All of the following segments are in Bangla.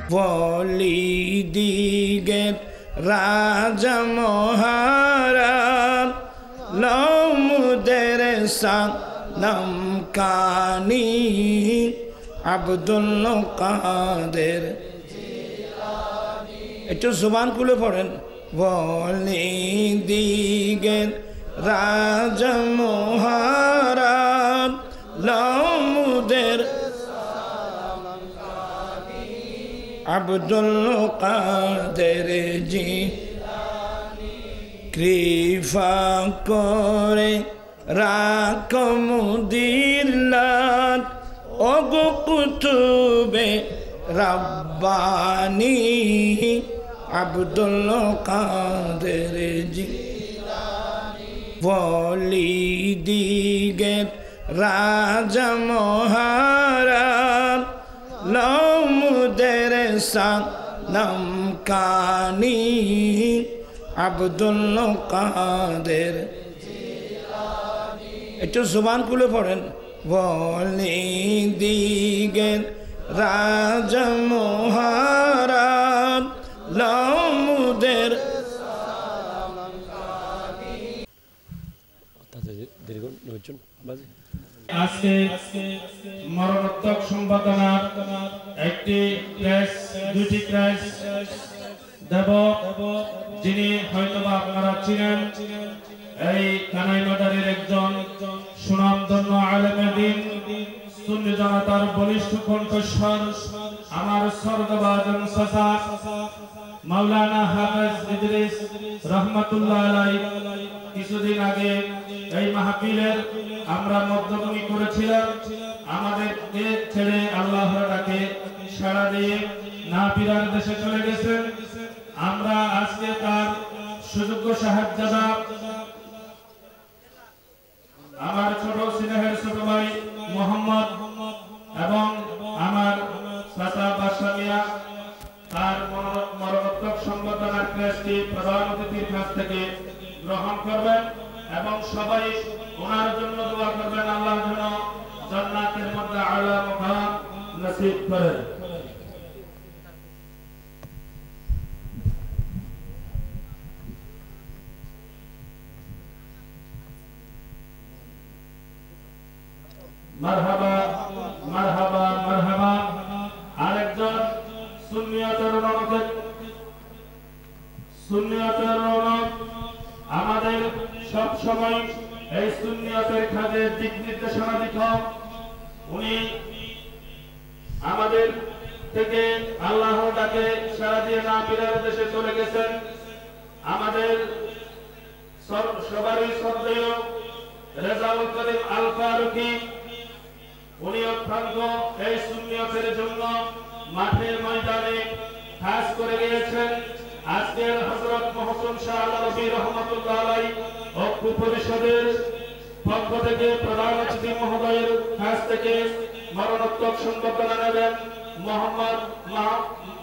বলি দিগের রাজা মহারাজ লমুদের সালাম কানি আব্দুল কাদের একটু জবান খুলে পড়েন বলি দিগের রাজা মহারাজ লমুদের আব্দুল কাদের জিলানী কৃপা করে রাখ মুদিল্লাত ওগো কুতুবে রাব্বানি আব্দুল কাদের জিলানী বলি দিগের রাজা মহারাজ লমুদের সালাম কানি আব্দুল কাদের একটু জবান খুলে পড়েন বলি দিগের রাজা মহারাজ লমুদের আজকে মরণোত্তর সম্পাদনার একটি প্রেস দুটি প্রেস দেব যিনি হয়তোবা আপনারা চিনেন এই কানাই মাদারের একজন সুনামধন্য আলেমে দ্বীন সুন্নি জনতার বলিষ্ঠ কণ্ঠস্বর আমার স্বর্গবাদন চাচা মাওলানা হাফেজ ইদ্রিস রহমাতুল্লাহ আলাইহি কিছুদিন আগে এই মাহফিলের আমরা মধ্যভূমি করেছিলাম আমাদেরকে ছেড়ে আল্লাহর ডাকে সাড়া দিয়ে না ফিরার দেশে চলে গেছেন আমরা আজকে তার সুযোগ্য সাহেবজাদা আমার ছোট স্নেহের ছোট ভাই মোহাম্মদ এবং আমার চাচা বাদশা মিয়া তার মরণোত্তর সম্বর্ধনার ক্রেস্টটি প্রধান অতিথির কাছ থেকে গ্রহণ করবেন এবং সবাই ওনার জন্য দোয়া করবেন আল্লাহ যেন জান্নাতের মধ্যে আলা মুকাম নসিব করেন মারহাবা মারহাবা মারহাবা আরেকজন সুন্নিয়তের রৌনক আমাদের সব সময় এই সুন্নিয়তের কাজের দিক নির্দেশনা দিত উনি আমাদের থেকে আল্লাহর ডাকে সাড়া দিয়ে না ফিরার দেশে চলে গেছেন আমাদের সবারই শ্রদ্ধেয় রেজাউল করিম আল ফারুকি উনি অত্যন্ত এই সুন্নিয়তের জন্য মাঠে ময়দানে কাজ করে গিয়েছেন আজকের হযরত মোহসিন শাহ আল-আরবী রাহমাতুল্লাহ আলাইহি ঐক্য পরিষদের পক্ষ থেকে প্রধান অতিথি মহোদয়ের কাছ থেকে মরণোত্তর সম্বর্ধনা নেবেন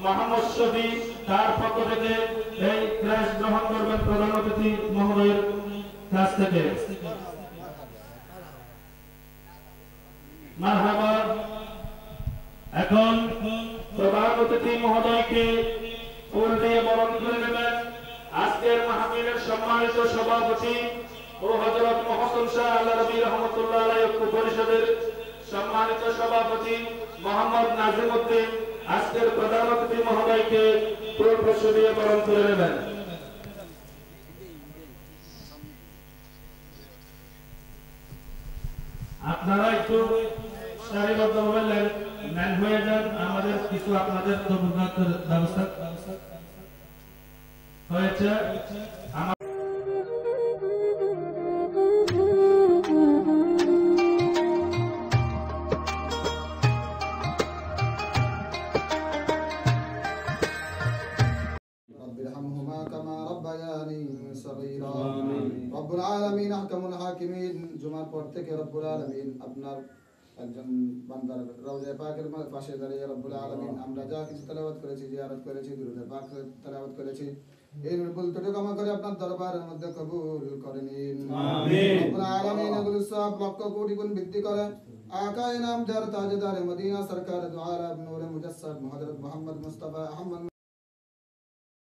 মোহাম্মদ শফি তার পক্ষ থেকে এই ক্রেস গ্রহণ করবেন প্রধান অতিথি মহোদয়ের কাছ থেকে মারহাবা এখন প্রধান অতিথি মহোদয়কে ফুল দিয়ে বরণ করে নেবেন আজকের মাহফিলের সম্মানিত সভাপতি ও হযরত মোহসিন শাহ আল-আরবী রাহমাতুল্লাহ আলাইহি ঐক্য পরিষদের সম্মানিত সভাপতি মোহাম্মদ নাজিম উদ্দিন আজকের প্রধান অতিথি মহোদয়কে ফুল পুষ্প দিয়ে বরণ করে নেবেন আপনারা একটু সারিবদ্ধভাবে ম্যান হয়ে যান আমাদের কিছু আপনাদের তবুনাতের ব্যবস্থা হয়েছে রব্বুল আলামিন আহকামুল হাকিমিন জুমার পর থেকে রব্বুল আলামিন আপনার একজন বান্দার রওজা পাকের পাশে দাঁড়িয়ে রব্বুল আলামিন আমরা যা কিছু তেলাওয়াত করেছি জিয়ারত করেছি দুরূদ পাক তেলাওয়াত করেছি এই ভুল ত্রুটি ক্ষমা করে আপনার দরবারের মধ্যে কবুল করে নিন আমিন রব্বুল আলামিন এগুলো সব লক্ষ কোটি গুণ বৃদ্ধি করেন आका इनाम दर ताजदार मदीना सरकार दो आलम नूर मुजस्सद हजरत मोहम्मद मुस्तफा अहमद